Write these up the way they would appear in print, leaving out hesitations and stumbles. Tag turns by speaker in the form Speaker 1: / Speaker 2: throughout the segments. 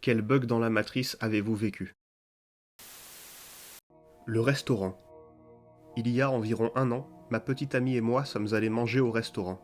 Speaker 1: Quel bug dans la matrice avez-vous vécu? Le restaurant. Il y a environ 1 an, ma petite amie et moi sommes allés manger au restaurant.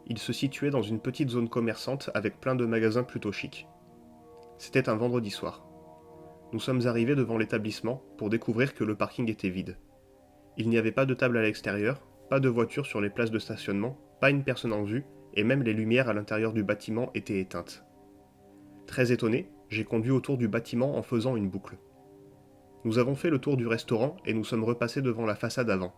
Speaker 1: Il se situait dans une petite zone commerçante avec plein de magasins plutôt chics. C'était un vendredi soir. Nous sommes arrivés devant l'établissement pour découvrir que le parking était vide. Il n'y avait pas de table à l'extérieur, pas de voiture sur les places de stationnement, pas une personne en vue, et même les lumières à l'intérieur du bâtiment étaient éteintes. Très étonné, j'ai conduit autour du bâtiment en faisant une boucle. Nous avons fait le tour du restaurant et nous sommes repassés devant la façade avant.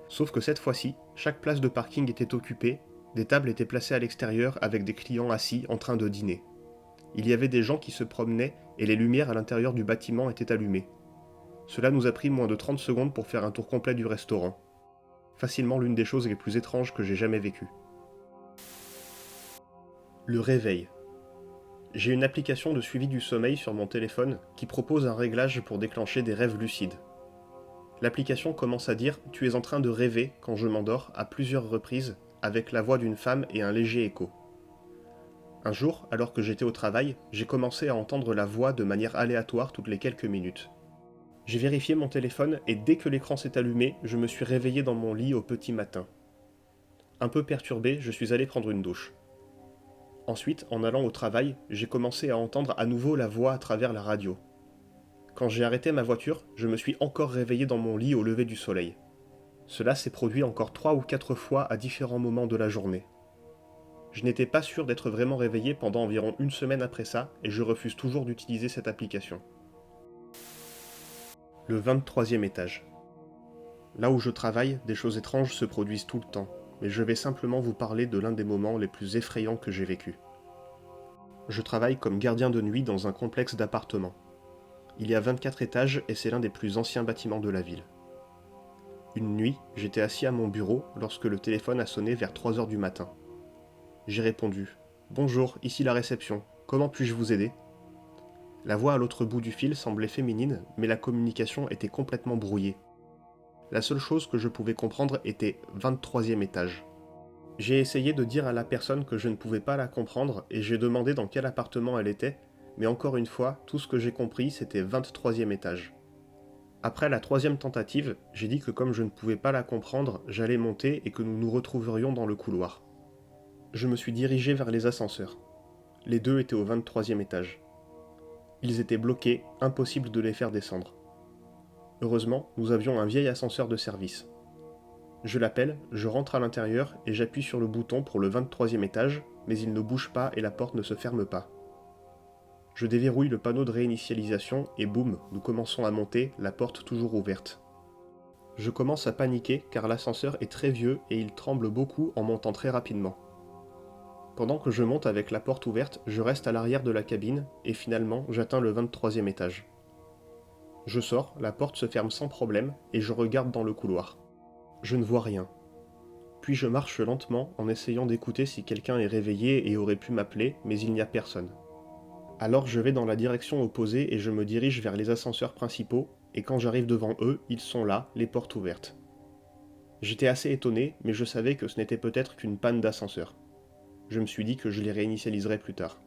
Speaker 1: Sauf que cette fois-ci, chaque place de parking était occupée, des tables étaient placées à l'extérieur avec des clients assis en train de dîner. Il y avait des gens qui se promenaient et les lumières à l'intérieur du bâtiment étaient allumées. Cela nous a pris moins de 30 secondes pour faire un tour complet du restaurant. Facilement l'une des choses les plus étranges que j'ai jamais vécues. Le réveil. J'ai une application de suivi du sommeil sur mon téléphone qui propose un réglage pour déclencher des rêves lucides. L'application commence à dire « Tu es en train de rêver » quand je m'endors à plusieurs reprises avec la voix d'une femme et un léger écho. Un jour, alors que j'étais au travail, j'ai commencé à entendre la voix de manière aléatoire toutes les quelques minutes. J'ai vérifié mon téléphone et dès que l'écran s'est allumé, je me suis réveillé dans mon lit au petit matin. Un peu perturbé, je suis allé prendre une douche. Ensuite, en allant au travail, j'ai commencé à entendre à nouveau la voix à travers la radio. Quand j'ai arrêté ma voiture, je me suis encore réveillé dans mon lit au lever du soleil. Cela s'est produit encore 3 ou 4 fois à différents moments de la journée. Je n'étais pas sûr d'être vraiment réveillé pendant environ une semaine après ça et je refuse toujours d'utiliser cette application. Le 23e étage. Là où je travaille, des choses étranges se produisent tout le temps, mais je vais simplement vous parler de l'un des moments les plus effrayants que j'ai vécu. Je travaille comme gardien de nuit dans un complexe d'appartements. Il y a 24 étages et c'est l'un des plus anciens bâtiments de la ville. Une nuit, j'étais assis à mon bureau lorsque le téléphone a sonné vers 3 heures du matin. J'ai répondu « Bonjour, ici la réception, comment puis-je vous aider ?» La voix à l'autre bout du fil semblait féminine, mais la communication était complètement brouillée. La seule chose que je pouvais comprendre était « 23e étage ». J'ai essayé de dire à la personne que je ne pouvais pas la comprendre et j'ai demandé dans quel appartement elle était, mais encore une fois, tout ce que j'ai compris c'était 23e étage. Après la 3e tentative, j'ai dit que comme je ne pouvais pas la comprendre, j'allais monter et que nous nous retrouverions dans le couloir. Je me suis dirigé vers les ascenseurs. Les deux étaient au 23e étage. Ils étaient bloqués, impossible de les faire descendre. Heureusement, nous avions un vieil ascenseur de service. Je l'appelle, je rentre à l'intérieur et j'appuie sur le bouton pour le 23e étage, mais il ne bouge pas et la porte ne se ferme pas. Je déverrouille le panneau de réinitialisation et boum, nous commençons à monter, la porte toujours ouverte. Je commence à paniquer car l'ascenseur est très vieux et il tremble beaucoup en montant très rapidement. Pendant que je monte avec la porte ouverte, je reste à l'arrière de la cabine et finalement j'atteins le 23e étage. Je sors, la porte se ferme sans problème et je regarde dans le couloir. Je ne vois rien. Puis je marche lentement en essayant d'écouter si quelqu'un est réveillé et aurait pu m'appeler, mais il n'y a personne. Alors je vais dans la direction opposée et je me dirige vers les ascenseurs principaux, et quand j'arrive devant eux, ils sont là, les portes ouvertes. J'étais assez étonné, mais je savais que ce n'était peut-être qu'une panne d'ascenseur. Je me suis dit que je les réinitialiserais plus tard.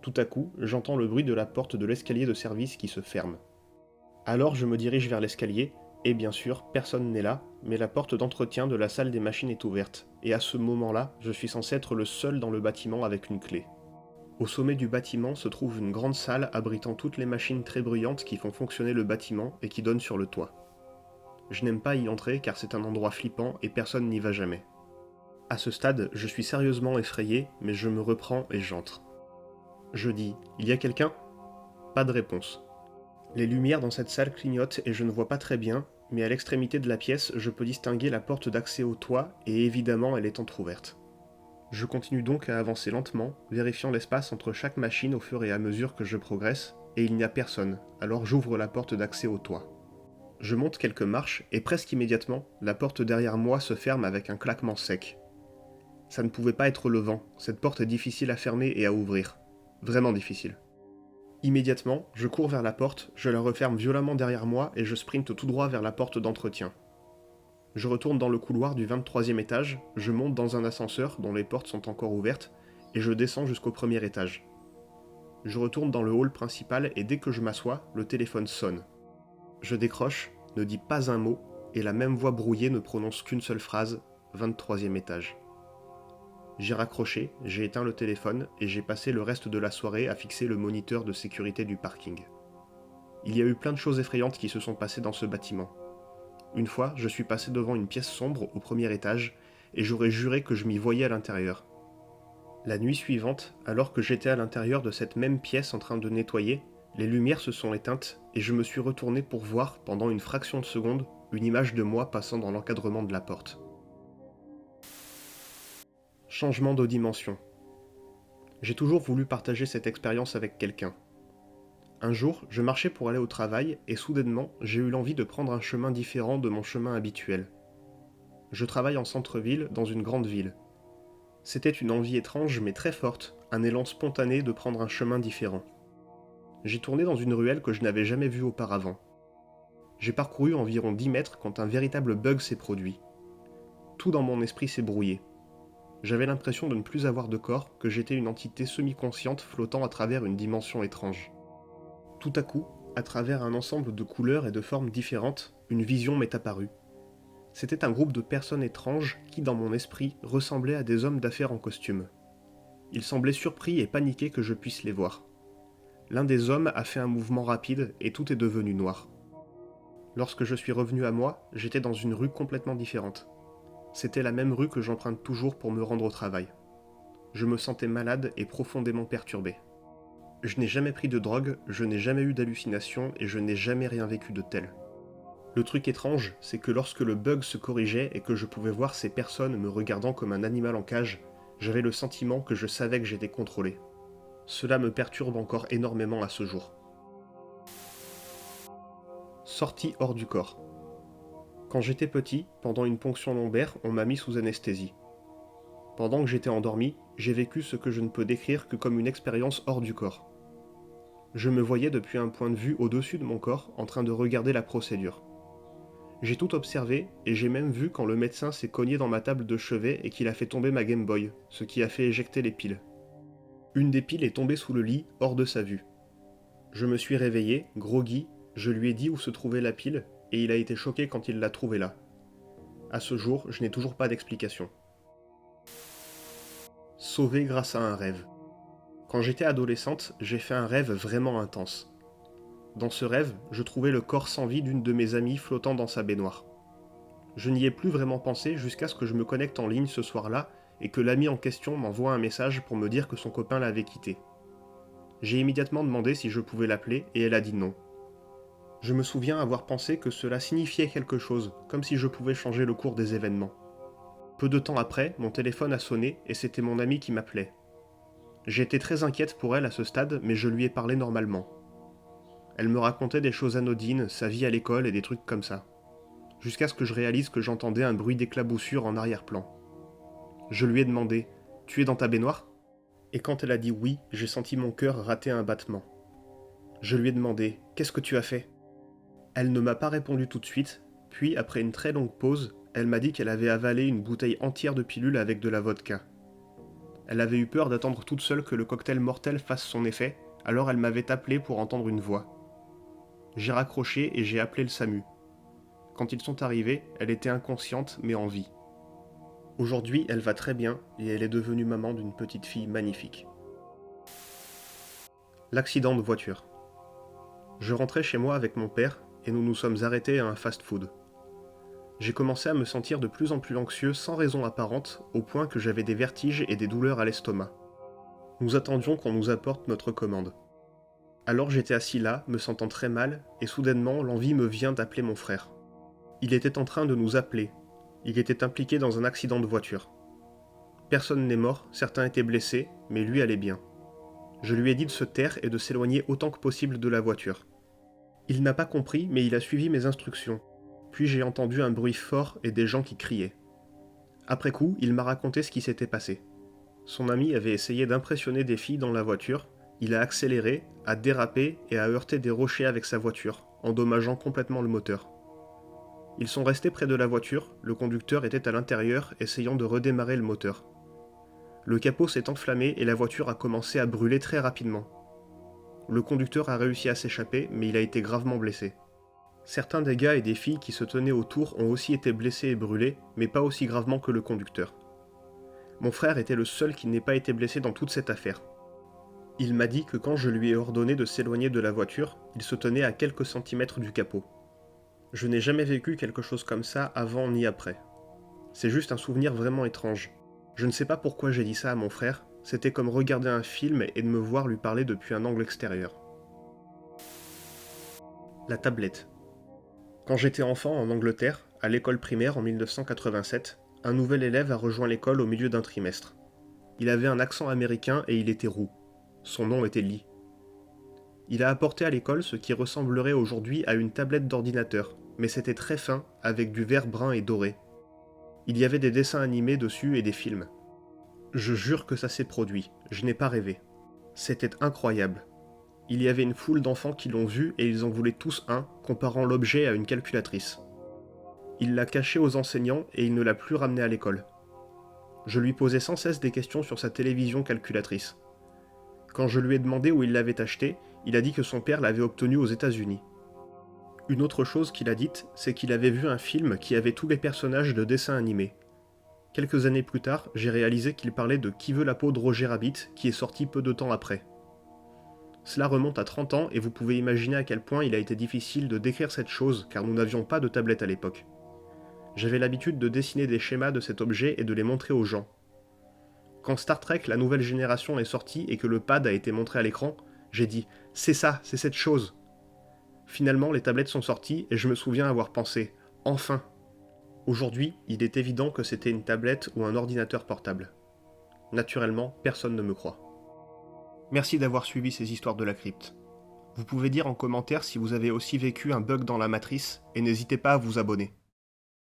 Speaker 1: Tout à coup, j'entends le bruit de la porte de l'escalier de service qui se ferme. Alors je me dirige vers l'escalier, et bien sûr, personne n'est là, mais la porte d'entretien de la salle des machines est ouverte, et à ce moment-là, je suis censé être le seul dans le bâtiment avec une clé. Au sommet du bâtiment se trouve une grande salle abritant toutes les machines très bruyantes qui font fonctionner le bâtiment et qui donnent sur le toit. Je n'aime pas y entrer car c'est un endroit flippant et personne n'y va jamais. À ce stade, je suis sérieusement effrayé, mais je me reprends et j'entre. Je dis « Il y a quelqu'un ?» Pas de réponse. Les lumières dans cette salle clignotent et je ne vois pas très bien, mais à l'extrémité de la pièce, je peux distinguer la porte d'accès au toit et évidemment elle est entrouverte. Je continue donc à avancer lentement, vérifiant l'espace entre chaque machine au fur et à mesure que je progresse, et il n'y a personne, alors j'ouvre la porte d'accès au toit. Je monte quelques marches et presque immédiatement, la porte derrière moi se ferme avec un claquement sec. Ça ne pouvait pas être le vent, cette porte est difficile à fermer et à ouvrir. Vraiment difficile. Immédiatement, je cours vers la porte, je la referme violemment derrière moi et je sprinte tout droit vers la porte d'entretien. Je retourne dans le couloir du 23e étage, je monte dans un ascenseur dont les portes sont encore ouvertes, et je descends jusqu'au premier étage. Je retourne dans le hall principal et dès que je m'assois, le téléphone sonne. Je décroche, ne dis pas un mot, et la même voix brouillée ne prononce qu'une seule phrase, 23e étage. J'ai raccroché, j'ai éteint le téléphone et j'ai passé le reste de la soirée à fixer le moniteur de sécurité du parking. Il y a eu plein de choses effrayantes qui se sont passées dans ce bâtiment. Une fois, je suis passé devant une pièce sombre au premier étage et j'aurais juré que je m'y voyais à l'intérieur. La nuit suivante, alors que j'étais à l'intérieur de cette même pièce en train de nettoyer, les lumières se sont éteintes et je me suis retourné pour voir, pendant une fraction de seconde, une image de moi passant dans l'encadrement de la porte. Changement de dimension. J'ai toujours voulu partager cette expérience avec quelqu'un. Un jour, je marchais pour aller au travail et soudainement, j'ai eu l'envie de prendre un chemin différent de mon chemin habituel. Je travaille en centre-ville, dans une grande ville. C'était une envie étrange mais très forte, un élan spontané de prendre un chemin différent. J'ai tourné dans une ruelle que je n'avais jamais vue auparavant. J'ai parcouru environ 10 mètres quand un véritable bug s'est produit. Tout dans mon esprit s'est brouillé. J'avais l'impression de ne plus avoir de corps, que j'étais une entité semi-consciente flottant à travers une dimension étrange. Tout à coup, à travers un ensemble de couleurs et de formes différentes, une vision m'est apparue. C'était un groupe de personnes étranges qui, dans mon esprit, ressemblaient à des hommes d'affaires en costume. Ils semblaient surpris et paniqués que je puisse les voir. L'un des hommes a fait un mouvement rapide et tout est devenu noir. Lorsque je suis revenu à moi, j'étais dans une rue complètement différente. C'était la même rue que j'emprunte toujours pour me rendre au travail. Je me sentais malade et profondément perturbé. Je n'ai jamais pris de drogue, je n'ai jamais eu d'hallucination et je n'ai jamais rien vécu de tel. Le truc étrange, c'est que lorsque le bug se corrigeait et que je pouvais voir ces personnes me regardant comme un animal en cage, j'avais le sentiment que je savais que j'étais contrôlé. Cela me perturbe encore énormément à ce jour. Sortie hors du corps. Quand j'étais petit, pendant une ponction lombaire, on m'a mis sous anesthésie. Pendant que j'étais endormi, j'ai vécu ce que je ne peux décrire que comme une expérience hors du corps. Je me voyais depuis un point de vue au-dessus de mon corps en train de regarder la procédure. J'ai tout observé et j'ai même vu quand le médecin s'est cogné dans ma table de chevet et qu'il a fait tomber ma Game Boy, ce qui a fait éjecter les piles. Une des piles est tombée sous le lit, hors de sa vue. Je me suis réveillé, groggy, je lui ai dit où se trouvait la pile et il a été choqué quand il l'a trouvée là. À ce jour, je n'ai toujours pas d'explication. Sauvé grâce à un rêve. Quand j'étais adolescente, j'ai fait un rêve vraiment intense. Dans ce rêve, je trouvais le corps sans vie d'une de mes amies flottant dans sa baignoire. Je n'y ai plus vraiment pensé jusqu'à ce que je me connecte en ligne ce soir-là et que l'amie en question m'envoie un message pour me dire que son copain l'avait quittée. J'ai immédiatement demandé si je pouvais l'appeler et elle a dit non. Je me souviens avoir pensé que cela signifiait quelque chose, comme si je pouvais changer le cours des événements. Peu de temps après, mon téléphone a sonné et c'était mon amie qui m'appelait. J'ai été très inquiète pour elle à ce stade, mais je lui ai parlé normalement. Elle me racontait des choses anodines, sa vie à l'école et des trucs comme ça. Jusqu'à ce que je réalise que j'entendais un bruit d'éclaboussure en arrière-plan. Je lui ai demandé « Tu es dans ta baignoire ?» Et quand elle a dit oui, j'ai senti mon cœur rater un battement. Je lui ai demandé « Qu'est-ce que tu as fait ?» Elle ne m'a pas répondu tout de suite, puis après une très longue pause, elle m'a dit qu'elle avait avalé une bouteille entière de pilules avec de la vodka. Elle avait eu peur d'attendre toute seule que le cocktail mortel fasse son effet, alors elle m'avait appelé pour entendre une voix. J'ai raccroché et j'ai appelé le SAMU. Quand ils sont arrivés, elle était inconsciente mais en vie. Aujourd'hui, elle va très bien et elle est devenue maman d'une petite fille magnifique. L'accident de voiture. Je rentrais chez moi avec mon père et nous nous sommes arrêtés à un fast-food. J'ai commencé à me sentir de plus en plus anxieux sans raison apparente, au point que j'avais des vertiges et des douleurs à l'estomac. Nous attendions qu'on nous apporte notre commande. Alors j'étais assis là, me sentant très mal, et soudainement l'envie me vient d'appeler mon frère. Il était en train de nous appeler. Il était impliqué dans un accident de voiture. Personne n'est mort, certains étaient blessés, mais lui allait bien. Je lui ai dit de se taire et de s'éloigner autant que possible de la voiture. Il n'a pas compris, mais il a suivi mes instructions. Puis j'ai entendu un bruit fort et des gens qui criaient. Après coup, il m'a raconté ce qui s'était passé. Son ami avait essayé d'impressionner des filles dans la voiture, il a accéléré, a dérapé et a heurté des rochers avec sa voiture, endommageant complètement le moteur. Ils sont restés près de la voiture, le conducteur était à l'intérieur essayant de redémarrer le moteur. Le capot s'est enflammé et la voiture a commencé à brûler très rapidement. Le conducteur a réussi à s'échapper, mais il a été gravement blessé. Certains des gars et des filles qui se tenaient autour ont aussi été blessés et brûlés, mais pas aussi gravement que le conducteur. Mon frère était le seul qui n'ait pas été blessé dans toute cette affaire. Il m'a dit que quand je lui ai ordonné de s'éloigner de la voiture, il se tenait à quelques centimètres du capot. Je n'ai jamais vécu quelque chose comme ça avant ni après. C'est juste un souvenir vraiment étrange. Je ne sais pas pourquoi j'ai dit ça à mon frère, c'était comme regarder un film et de me voir lui parler depuis un angle extérieur. La tablette. Quand j'étais enfant en Angleterre, à l'école primaire en 1987, un nouvel élève a rejoint l'école au milieu d'un trimestre. Il avait un accent américain et il était roux. Son nom était Lee. Il a apporté à l'école ce qui ressemblerait aujourd'hui à une tablette d'ordinateur, mais c'était très fin, avec du vert brun et doré. Il y avait des dessins animés dessus et des films. Je jure que ça s'est produit, je n'ai pas rêvé. C'était incroyable. Il y avait une foule d'enfants qui l'ont vu et ils en voulaient tous un, comparant l'objet à une calculatrice. Il l'a caché aux enseignants et il ne l'a plus ramené à l'école. Je lui posais sans cesse des questions sur sa télévision calculatrice. Quand je lui ai demandé où il l'avait acheté, il a dit que son père l'avait obtenu aux États-Unis. Une autre chose qu'il a dite, c'est qu'il avait vu un film qui avait tous les personnages de dessins animés. Quelques années plus tard, j'ai réalisé qu'il parlait de Qui veut la peau de Roger Rabbit, qui est sorti peu de temps après. Cela remonte à 30 ans et vous pouvez imaginer à quel point il a été difficile de décrire cette chose car nous n'avions pas de tablette à l'époque. J'avais l'habitude de dessiner des schémas de cet objet et de les montrer aux gens. Quand Star Trek la nouvelle génération est sortie et que le pad a été montré à l'écran, j'ai dit « C'est ça, c'est cette chose !» Finalement, les tablettes sont sorties et je me souviens avoir pensé « Enfin !» Aujourd'hui, il est évident que c'était une tablette ou un ordinateur portable. Naturellement, personne ne me croit. Merci d'avoir suivi ces histoires de la crypte. Vous pouvez dire en commentaire si vous avez aussi vécu un bug dans la matrice et n'hésitez pas à vous abonner.